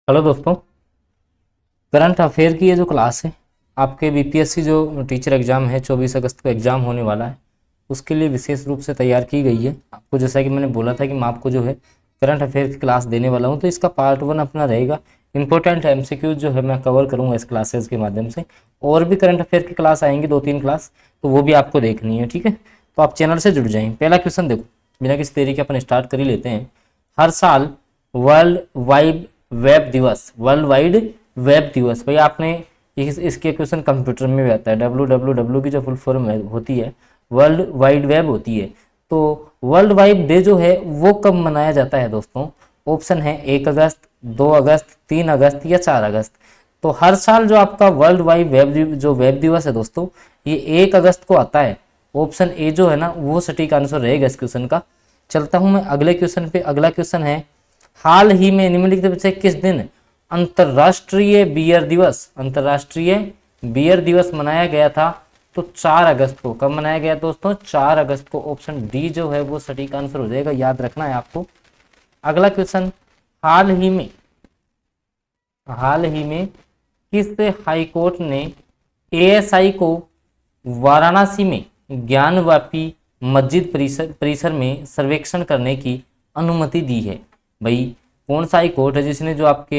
Hello दोस्तों। Current affair की ये जो क्लास है, आपके बीपीएससी जो टीचर एग्ज़ाम है 24 अगस्त को एग्ज़ाम होने वाला है, उसके लिए विशेष रूप से तैयार की गई है। आपको जैसा कि मैंने बोला था कि मैं आपको जो है करंट अफेयर की क्लास देने वाला हूँ, तो इसका पार्ट 1 अपना रहेगा। इंपॉर्टेंट एमसीक्यूज जो है मैं कवर करूँगा इस क्लासेस के माध्यम से। और भी करंट अफेयर की क्लास आएंगी 2-3 क्लास, तो वो भी आपको देखनी है, ठीक है। तो आप चैनल से जुड़ जाएँ। पहला क्वेश्चन देखो, बिना किसी देरी के अपन स्टार्ट कर ही लेते हैं। हर साल world wide world wide web दिवस, भाई आपने इसके क्वेश्चन कंप्यूटर में भी आता है। WWW की जो फुल फॉर्म होती है वर्ल्ड वाइड वेब होती है। तो वर्ल्ड वाइड डे जो है वो कब मनाया जाता है दोस्तों? ऑप्शन है 1 अगस्त, 2 अगस्त, 3 अगस्त या 4 अगस्त। तो हर साल जो आपका वर्ल्ड वाइड वेब दिवस है दोस्तों, ये 1 अगस्त को आता है। ऑप्शन ए जो है ना वो सटीक आंसर रहेगा इस क्वेश्चन का। चलता हूं मैं अगले क्वेश्चन पे। अगला क्वेश्चन है, हाल ही में निम्नलिखित में से किस दिन अंतर्राष्ट्रीय बियर दिवस मनाया गया था? तो 4 अगस्त को। कब मनाया गया दोस्तों? 4 अगस्त को। ऑप्शन डी जो है वो सटीक आंसर हो जाएगा, याद रखना है आपको। अगला क्वेश्चन, हाल ही में किस हाई कोर्ट ने एएसआई को वाराणसी में ज्ञानवापी मस्जिद परिसर में सर्वेक्षण करने की अनुमति दी है? भाई कौन सा हाई कोर्ट है जिसने जो आपके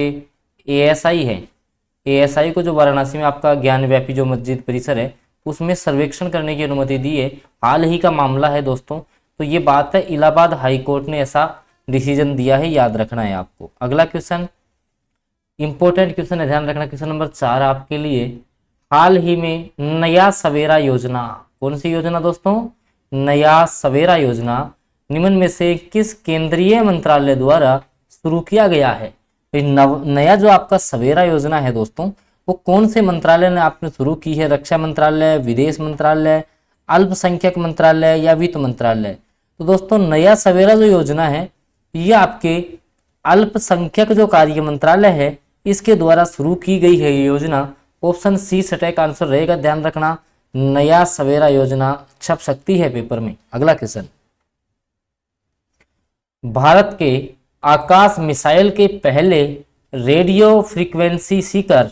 एएसआई को जो वाराणसी में आपका ज्ञानव्यापी जो मस्जिद परिसर है उसमें सर्वेक्षण करने की अनुमति दी है? हाल ही का मामला है दोस्तों, तो ये बात है इलाहाबाद हाई कोर्ट ने ऐसा डिसीजन दिया है, याद रखना है आपको। अगला क्वेश्चन इंपॉर्टेंट क्वेश्चन है, ध्यान रखना। क्वेश्चन नंबर 4 आपके लिए, हाल ही में नया सवेरा योजना, कौन सी योजना दोस्तों? नया सवेरा योजना निम्न में से किस केंद्रीय मंत्रालय द्वारा शुरू किया गया है? नया जो आपका सवेरा योजना है दोस्तों, वो कौन से मंत्रालय ने आपने शुरू की है? रक्षा मंत्रालय, विदेश मंत्रालय, अल्पसंख्यक मंत्रालय या वित्त मंत्रालय? तो दोस्तों नया सवेरा जो योजना है ये आपके अल्पसंख्यक जो कार्य मंत्रालय है इसके द्वारा शुरू की गई है ये योजना। ऑप्शन सी सटीक आंसर रहेगा, ध्यान रखना। नया सवेरा योजना छप सकती है पेपर में। अगला क्वेश्चन, भारत के आकाश मिसाइल के पहले रेडियो फ्रीक्वेंसी सीकर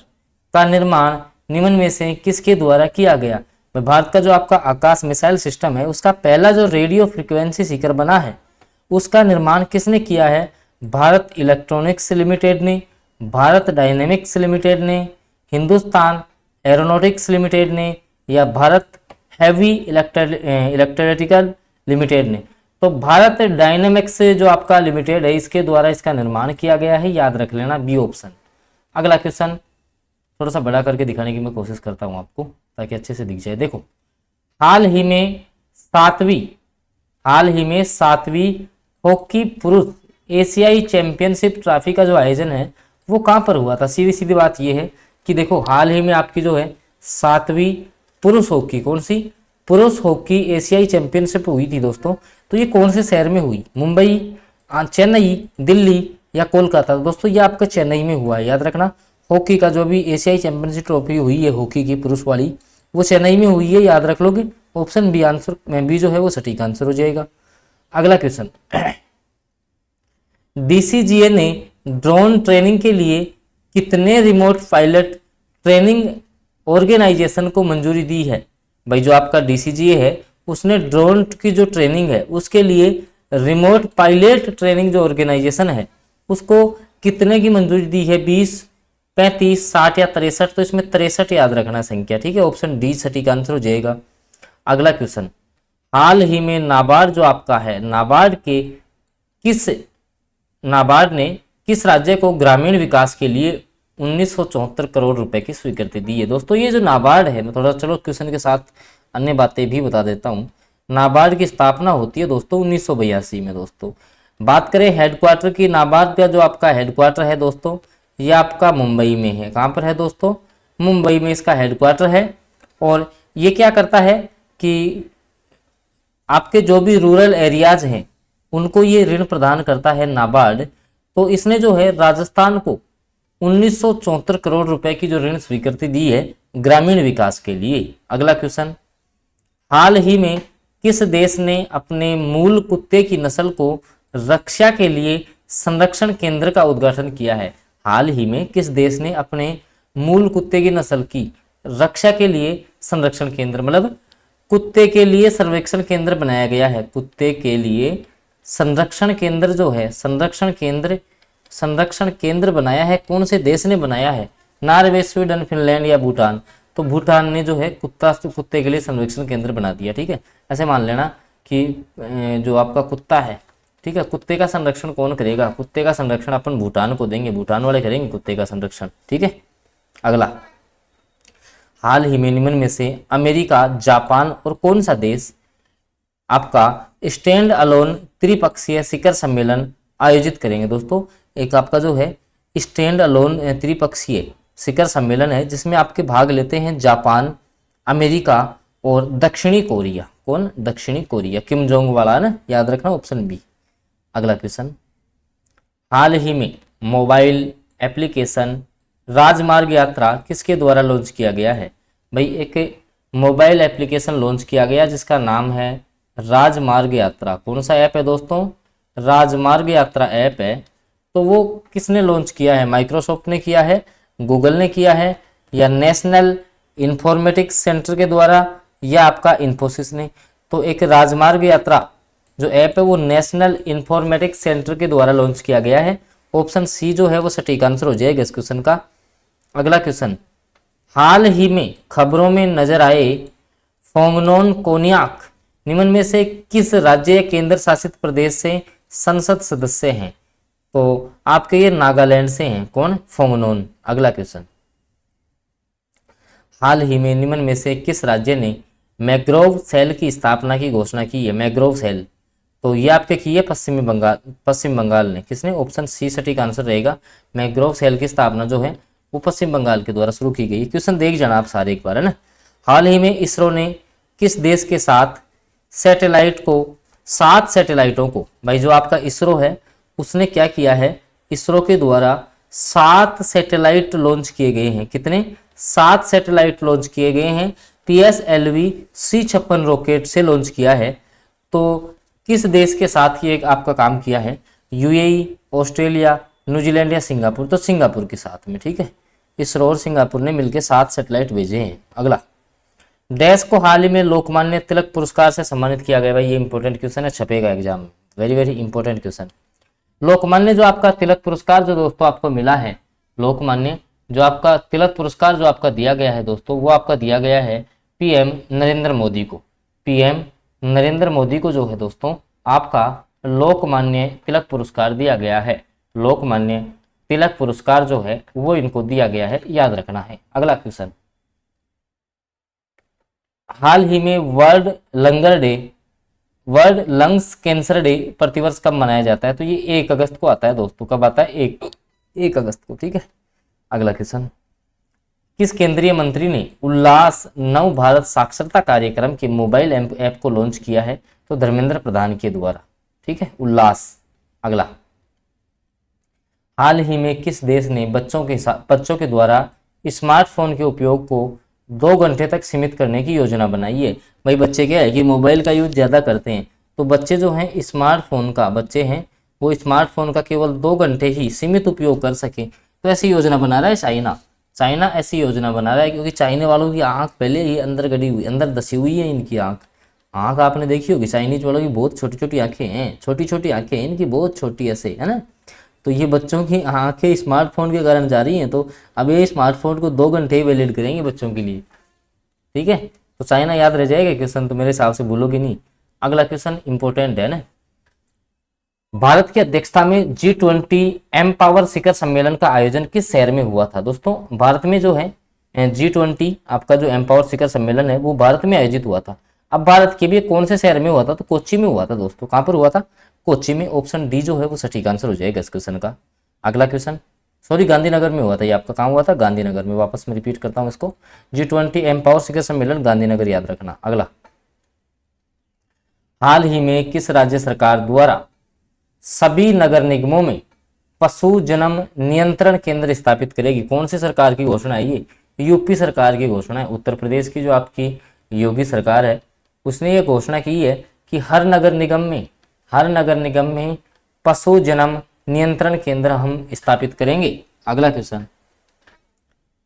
का निर्माण निम्न में से किसके द्वारा किया गया? भारत का जो आपका आकाश मिसाइल सिस्टम है उसका पहला जो रेडियो फ्रीक्वेंसी सीकर बना है उसका निर्माण किसने किया है? भारत इलेक्ट्रॉनिक्स लिमिटेड ने, भारत डायनेमिक्स लिमिटेड ने, हिंदुस्तान एरोनॉटिक्स लिमिटेड ने या भारत हैवी इलेक्ट्रिकल लिमिटेड ने? तो भारत डायनेमिक्स जो आपका लिमिटेड है इसके द्वारा इसका निर्माण किया गया है, याद रख लेना, बी ऑप्शन। अगला क्वेश्चन थोड़ा सा बड़ा करके दिखाने की मैं कोशिश करता हूं आपको ताकि अच्छे से दिख जाए। देखो, हाल ही में सातवीं हॉकी पुरुष एशियाई चैंपियनशिप ट्रॉफी का जो आयोजन है वो कहां पर हुआ था? सीधी सीधी बात ये है कि देखो, हाल ही में आपकी जो है 7वीं पुरुष हॉकी, कौन सी पुरुष हॉकी एशियाई चैंपियनशिप हुई थी दोस्तों, तो ये कौन से शहर में हुई? मुंबई, चेन्नई, दिल्ली या कोलकाता? दोस्तों ये आपका चेन्नई में हुआ है, याद रखना। हॉकी का जो भी एशियाई चैंपियनशिप ट्रॉफी हुई है हॉकी की पुरुष वाली, वो चेन्नई में हुई है, याद रख लोगे। ऑप्शन बी आंसर में बी जो है वो सटीक आंसर हो जाएगा। अगला क्वेश्चन, डीसीजीए ने ड्रोन ट्रेनिंग के लिए कितने रिमोट पायलट ट्रेनिंग ऑर्गेनाइजेशन को मंजूरी दी है? भाई जो आपका डीसीजीए है उसने ड्रोन की जो ट्रेनिंग है उसके लिए रिमोट पायलट ट्रेनिंग जो ऑर्गेनाइजेशन है उसको कितने की मंजूरी दी है? 20, 35, 60 या 63? तो इसमें 63 याद रखना संख्या, ठीक है। ऑप्शन डी सटीक आंसर हो जाएगा। अगला क्वेश्चन, हाल ही में नाबार्ड जो आपका है, नाबार्ड ने किस राज्य को ग्रामीण विकास के लिए 1974 करोड़ रुपए की स्वीकृति दी है? दोस्तों ये जो नाबार्ड है, मैं थोड़ा चलो क्वेश्चन के साथ अन्य बातें भी बता देता हूँ। नाबार्ड की स्थापना होती है दोस्तों 1982 में। दोस्तों बात करें हेडक्वार्टर की, नाबार्ड का जो आपका हेडक्वार्टर है दोस्तों ये आपका मुंबई में है। कहाँ पर है दोस्तों? मुंबई में इसका हेडक्वार्टर है। और ये क्या करता है कि आपके जो भी रूरल एरियाज हैं उनको ये ऋण प्रदान करता है नाबार्ड। तो इसने जो है राजस्थान को 1974 करोड़ रुपए की जो ऋण स्वीकृति दी है ग्रामीण विकास के लिए। अगला क्वेश्चन, हाल ही में किस देश ने अपने मूल कुत्ते की नस्ल को रक्षा के लिए संरक्षण केंद्र का उद्घाटन किया है? हाल ही में किस देश ने अपने मूल कुत्ते की नस्ल की रक्षा के लिए संरक्षण केंद्र, मतलब कुत्ते के लिए सर्वेक्षण केंद्र बनाया गया है, कुत्ते के लिए संरक्षण केंद्र जो है, संरक्षण केंद्र बनाया है, कौन से देश ने बनाया है? नॉर्वे, स्वीडन, फिनलैंड या भूटान? तो भूटान ने जो है कुत्ते के लिए संरक्षण केंद्र बना दिया। ठीक है, ऐसे मान लेना कि जो आपका कुत्ता है, ठीक है, कुत्ते का संरक्षण कौन करेगा? कुत्ते का संरक्षण अपन भूटान को देंगे, भूटान वाले करेंगे कुत्ते का संरक्षण। ठीक है, अगला, हाल ही में निम्न में से अमेरिका, जापान और कौन सा देश आपका स्टैंड अलोन त्रिपक्षीय शिखर सम्मेलन आयोजित करेंगे? दोस्तों, एक आपका जो है स्टैंड अलोन त्रिपक्षीय शिखर सम्मेलन है, जिसमें आपके भाग लेते हैं जापान, अमेरिका और दक्षिणी कोरिया। कौन? दक्षिणी कोरिया, किम जोंग वाला ना, याद रखना, ऑप्शन बी। अगला क्वेश्चन, हाल ही में मोबाइल एप्लीकेशन राजमार्ग यात्रा किसके द्वारा लॉन्च किया गया है? भाई, एक मोबाइल एप्लीकेशन लॉन्च किया गया जिसका नाम है राजमार्ग यात्रा। कौन सा ऐप है दोस्तों? राजमार्ग यात्रा ऐप है। तो वो किसने लॉन्च किया है? माइक्रोसॉफ्ट ने किया है, गूगल ने किया है, या नेशनल इंफॉर्मेटिक्स सेंटर के द्वारा, या आपका इन्फोसिस ने? तो एक राजमार्ग यात्रा जो ऐप है वो नेशनल इंफॉर्मेटिक्स सेंटर के द्वारा लॉन्च किया गया है। ऑप्शन सी जो है वो सटीक आंसर हो जाएगा इस क्वेश्चन का। अगला क्वेश्चन, हाल ही में खबरों में नजर आए फोंगनोन कोन्याक निम्न में से किस राज्य या केंद्र शासित प्रदेश से संसद सदस्य हैं? तो आपके ये नागालैंड से हैं। कौन? फोंगनोन। अगला क्वेश्चन, हाल ही में निम्न में से किस राज्य ने मैग्रोव सेल की स्थापना की घोषणा की है? मैग्रोव सेल, तो ये आपके की है पश्चिम बंगाल ने। किसने? ऑप्शन सी सटीक आंसर रहेगा। मैग्रोव सेल की स्थापना जो है वो पश्चिम बंगाल के द्वारा शुरू की गई। क्वेश्चन देख जाना आप सारे एक बार, है ना। हाल ही में इसरो ने किस देश के साथ सैटेलाइट को 7 सैटेलाइटों को, भाई जो आपका इसरो है उसने क्या किया है? इसरो के द्वारा 7 सैटेलाइट लॉन्च किए गए हैं। कितने? 7 सैटेलाइट लॉन्च किए गए हैं। PSLV C56 रॉकेट से लॉन्च किया है। तो किस देश के साथ ये आपका काम किया है? UAE, ऑस्ट्रेलिया, न्यूजीलैंड या सिंगापुर? तो सिंगापुर के साथ में। ठीक है, इसरो और सिंगापुर ने मिलकर 7 सैटेलाइट भेजे हैं। अगला, डैश को हाल ही में लोकमान्य तिलक पुरस्कार से सम्मानित किया गया। भाई ये इंपॉर्टेंट क्वेश्चन है, छपेगा एग्जाम में, very very important question. Lokmanya जो आपका तिलक पुरस्कार जो दोस्तों आपको मिला है, लोकमान्य जो आपका तिलक पुरस्कार जो आपका दिया गया है दोस्तों, वो आपका दिया गया है PM नरेंद्र मोदी को। PM नरेंद्र मोदी को जो है दोस्तों आपका लोकमान्य तिलक पुरस्कार दिया गया है। लोकमान्य तिलक पुरस्कार जो है वो इनको दिया गया है, याद रखना है। अगला क्वेश्चन, हाल ही में वर्ल्ड लंग्स कैंसर डे प्रतिवर्ष कब मनाया जाता है? तो ये 1 अगस्त को आता है दोस्तों। कब आता है? 1 अगस्त को। ठीक है, अगला क्वेश्चन, किस केंद्रीय मंत्री ने उल्लास नव भारत साक्षरता कार्यक्रम के मोबाइल ऐप को लॉन्च किया है? तो धर्मेंद्र प्रधान के द्वारा। ठीक है, उल्लास। अगला, हाल ही में किस देश ने बच्चों के द्वारा स्मार्टफोन के उपयोग को 2 घंटे तक सीमित करने की योजना बनाई है? भाई बच्चे क्या है कि मोबाइल का यूज ज़्यादा करते हैं, तो बच्चे जो हैं बच्चे हैं वो स्मार्टफोन का केवल 2 घंटे ही सीमित उपयोग कर सके। तो ऐसी योजना बना रहा है चाइना ऐसी योजना बना रहा है, क्योंकि चाइना वालों की आंख पहले ही अंदर दसी हुई है। इनकी आंख आपने देखी होगी, चाइनीज वालों की बहुत छोटी छोटी आंखें हैं, छोटी आंखें इनकी बहुत छोटी ऐसे, है ना। तो ये बच्चों की आंखें स्मार्टफोन के कारण जा रही हैं, तो अब ये स्मार्टफोन को 2 घंटे ही वैलिड करेंगे बच्चों के लिए। ठीक है, तो चाइना याद रह जाएगा क्वेश्चन, तो मेरे हिसाब से भूलोगे नहीं। अगला क्वेश्चन इंपॉर्टेंट है ना। भारत की अध्यक्षता में G20 एम्पावर शिखर सम्मेलन का आयोजन किस शहर में हुआ था? दोस्तों भारत में जो है G20 आपका जो एम्पावर शिखर सम्मेलन है वो भारत में आयोजित हुआ था। अब भारत के भी कौन से शहर में हुआ था? तो कोच्चि में हुआ था दोस्तों। कहां पर हुआ था? कोच्चि में। ऑप्शन डी जो है वो सटीक आंसर हो जाएगा इस क्वेश्चन का। अगला क्वेश्चन, सॉरी गांधीनगर में हुआ था। ये आपका कहां हुआ था? गांधीनगर में। वापस मैं रिपीट करता हूं इसको, G20 एम्पावर शिखर सम्मेलन गांधीनगर, याद रखना। अगला, हाल ही में किस राज्य सरकार द्वारा सभी नगर निगमों में पशु जन्म नियंत्रण केंद्र स्थापित करेगी? कौन सी सरकार की घोषणा है ये? यूपी सरकार की घोषणा है। उत्तर प्रदेश की जो आपकी योगी सरकार है उसने ये घोषणा की है कि हर नगर निगम में पशु जन्म नियंत्रण केंद्र हम स्थापित करेंगे। अगला क्वेश्चन,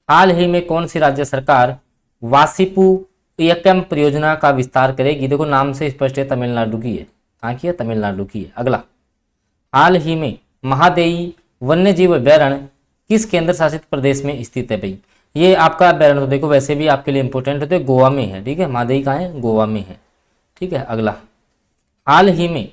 हाल ही में कौन सी राज्य सरकार वासिपू यक्कम परियोजना का विस्तार करेगी? देखो नाम से स्पष्ट है, तमिलनाडु की है। कहाँ की है? तमिलनाडु की है। अगला, हाल ही में महादेई वन्य जीव अभ्यारण्य किस केंद्र शासित प्रदेश में स्थित है? भाई ये आपका अभ्यारण्य तो देखो वैसे भी आपके लिए इंपॉर्टेंट होते, गोवा में है। ठीक है, महादेई कहाँ है? गोवा में है। ठीक है। अगला, हाल ही में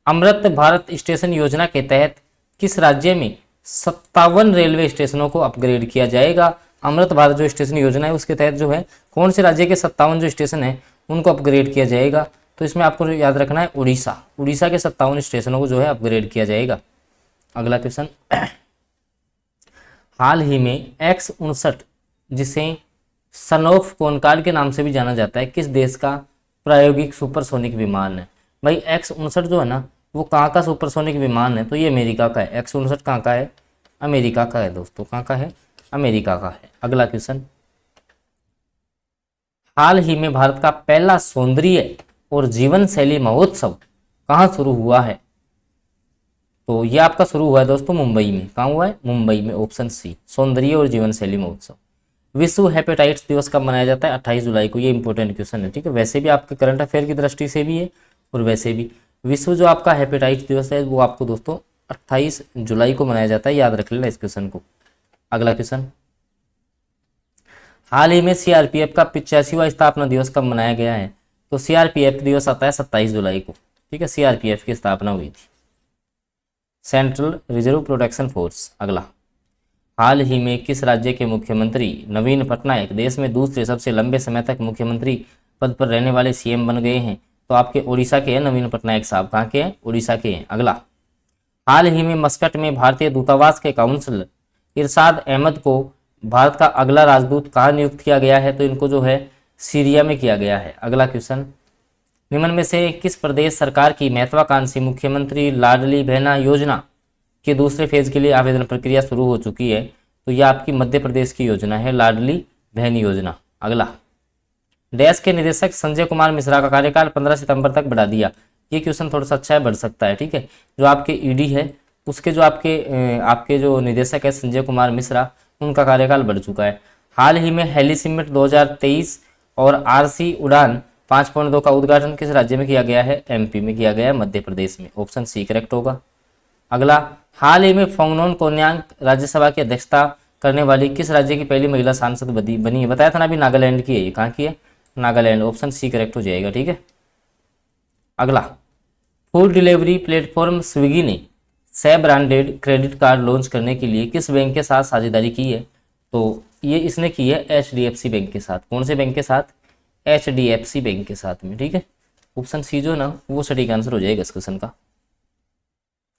अमृत भारत स्टेशन योजना के तहत किस राज्य में 57 रेलवे स्टेशनों को अपग्रेड किया जाएगा? अमृत भारत जो स्टेशन योजना है उसके तहत जो है कौन से राज्य के 57 जो स्टेशन है उनको अपग्रेड किया जाएगा? तो इसमें आपको याद रखना है उड़ीसा। उड़ीसा के 57 स्टेशनों को जो है अपग्रेड किया जाएगा। अगला क्वेश्चन, हाल ही में X-59 जिसे सनोफ कोनकार्ड के नाम से भी जाना जाता है किस देश का प्रायोगिक सुपरसोनिक विमान है? भाई X-59 जो है ना वो कहाँ का सुपरसोनिक विमान है? तो ये अमेरिका का है। X-59 कहाँ का है? अमेरिका का है दोस्तों। कहाँ का है? अमेरिका का है। अगला क्वेश्चन, हाल ही में भारत का पहला सौंदर्य और जीवन शैली महोत्सव कहाँ शुरू हुआ है? तो ये आपका शुरू हुआ है दोस्तों मुंबई में। कहाँ हुआ है? मुंबई में। ऑप्शन सी, सौंदर्य और जीवन शैली महोत्सव। विश्व हेपेटाइटिस दिवस कब मनाया जाता है? 28 जुलाई को। ये इंपॉर्टेंट क्वेश्चन है। ठीक है, वैसे भी आपके करंट अफेयर की दृष्टि से भी है और वैसे भी विश्व जो आपका हेपेटाइटिस दिवस है वो आपको दोस्तों 28 जुलाई को मनाया जाता है। याद रख लेना इस क्वेश्चन को। अगला क्वेश्चन, हाल ही में सीआरपीएफ का 85वां स्थापना दिवस कब मनाया गया है? तो सीआरपीएफ दिवस आता है 27 जुलाई को। ठीक है, सीआरपीएफ की स्थापना हुई थी, सेंट्रल रिजर्व प्रोटेक्शन फोर्स। अगला, हाल ही में किस राज्य के मुख्यमंत्री नवीन पटनायक देश में दूसरे सबसे लंबे समय तक मुख्यमंत्री पद पर रहने वाले सीएम बन गए हैं? तो आपके उड़ीसा के हैं नवीन पटनायक साहब। कहाँ के हैं? उड़ीसा के हैं। अगला, हाल ही में मस्कट में भारतीय दूतावास के काउंसिल इरशाद अहमद को भारत का अगला राजदूत कहाँ नियुक्त किया गया है? तो इनको जो है सीरिया में किया गया है। अगला क्वेश्चन, निम्न में से किस प्रदेश सरकार की महत्वाकांक्षी मुख्यमंत्री लाडली बहना योजना के दूसरे फेज के लिए आवेदन प्रक्रिया शुरू हो चुकी है? तो यह आपकी मध्य प्रदेश की योजना है, लाडली बहन योजना। अगला, डैश के निदेशक संजय कुमार मिश्रा का कार्यकाल 15 सितंबर तक बढ़ा दिया। ये क्वेश्चन थोड़ा सा अच्छा है, बढ़ सकता है। ठीक है, जो आपके ईडी है उसके जो आपके जो निदेशक है संजय कुमार मिश्रा उनका कार्यकाल बढ़ चुका है। हाल ही में हेली समिट 2023 और आरसी उड़ान 5.2 का उद्घाटन किस राज्य में किया गया है? एमपी में किया गया है, मध्य प्रदेश में। ऑप्शन सी करेक्ट होगा। अगला, हाल ही में फोंगनोन कोन्यांग राज्यसभा की अध्यक्षता करने वाली किस राज्य की पहली महिला सांसद बनी है? बताया था ना अभी, नागालैंड की है। ये कहाँ की है? नागालैंड। ऑप्शन सी करेक्ट हो जाएगा। ठीक है। अगला, फूड डिलीवरी प्लेटफॉर्म स्विगी ने से ब्रांडेड क्रेडिट कार्ड लॉन्च करने के लिए किस बैंक के साथ साझेदारी की है? तो ये इसने की है HDFC बैंक के साथ। कौन से बैंक के साथ? HDFC बैंक के साथ में। ठीक है, ऑप्शन सी जो ना वो सटीक आंसर हो जाएगा इस क्वेश्चन का।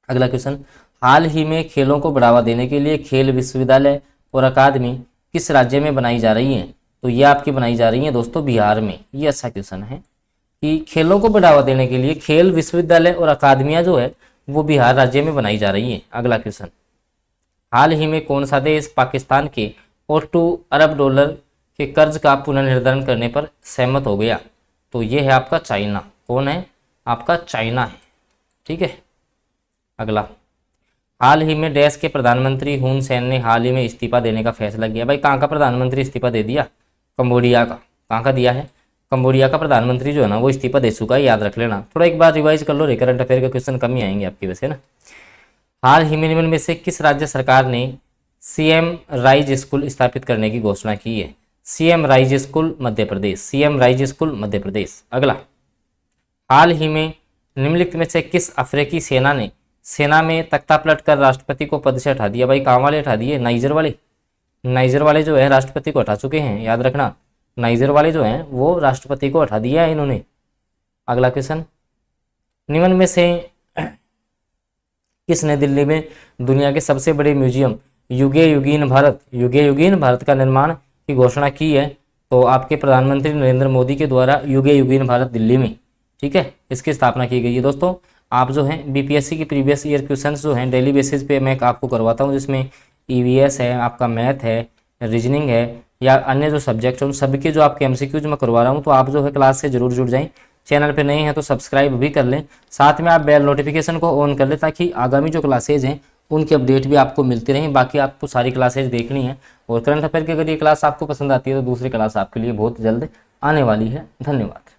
अगला क्वेश्चन, हाल ही में खेलों को बढ़ावा देने के लिए खेल विश्वविद्यालय और अकादमी किस राज्य में बनाई जा रही हैं? तो ये आपकी बनाई जा रही है दोस्तों बिहार में। ये अच्छा क्वेश्चन है कि खेलों को बढ़ावा देने के लिए खेल विश्वविद्यालय और अकादमियां जो है वो बिहार राज्य में बनाई जा रही हैं। अगला क्वेश्चन, हाल ही में कौन सा देश पाकिस्तान के 2 अरब डॉलर के कर्ज का पुनर्निर्धारण करने पर सहमत हो गया? तो ये है आपका चाइना। कौन है? आपका चाइना है। ठीक है। अगला, हाल ही में देश के प्रधानमंत्री हुन सेन ने हाल ही में इस्तीफा देने का फैसला किया। भाई कहाँ का प्रधानमंत्री इस्तीफा दे दिया? कंबोडिया का। कहाँ का दिया है? कंबोडिया का प्रधानमंत्री जो है ना वो इस्तीफा दे चुका है। याद रख लेना, थोड़ा एक बार रिवाइज कर लो, करंट अफेयर के क्वेश्चन कम ही आएंगे आपकी वैसे ना। हाल ही में निम्न में से किस राज्य सरकार ने CM राइज स्कूल स्थापित करने की घोषणा की है? CM rise school Madhya Pradesh. CM rise school Madhya Pradesh. अगला, हाल ही में निम्नलिखित में से किस अफ्रीकी सेना में तख्ता पलट कर राष्ट्रपति को पद से हटा दिया? भाई कहाँ वाले हटा दिए? नाइजर वाले। नाइजर वाले जो है राष्ट्रपति को हटा चुके हैं। याद रखना, नाइजर वाले जो हैं वो राष्ट्रपति को हटा दिया है इन्होंने। अगला क्वेश्चन, निम्न में से किसने दिल्ली में दुनिया के सबसे बड़े म्यूजियम युगे युगीन भारत का निर्माण की घोषणा की है? तो आपके प्रधानमंत्री नरेंद्र मोदी के द्वारा युगे युगीन भारत दिल्ली में, ठीक है, इसकी स्थापना की गई है। दोस्तों आप जो है बीपीएससी की प्रीवियस ईयर क्वेश्चंस जो हैं डेली बेसिस पे मैं आपको करवाता हूं, जिसमें ईवीएस है, आपका मैथ है, रीजनिंग है या अन्य जो सब्जेक्ट हैं उन सभी के जो आपके एमसीक्यूज मैं करवा रहा हूं। तो आप जो है क्लास से जरूर जुड़ जाएं। चैनल पे नए हैं तो सब्सक्राइब भी कर लें, साथ में आप बेल नोटिफिकेशन को ऑन कर लें ताकि आगामी जो क्लासेज हैं उनकी अपडेट भी आपको मिलती रहें। बाकी आपको सारी क्लासेज देखनी है, और करंट अफेयर की अगर ये क्लास आपको पसंद आती है तो दूसरी क्लास आपके लिए बहुत जल्द आने वाली है। धन्यवाद।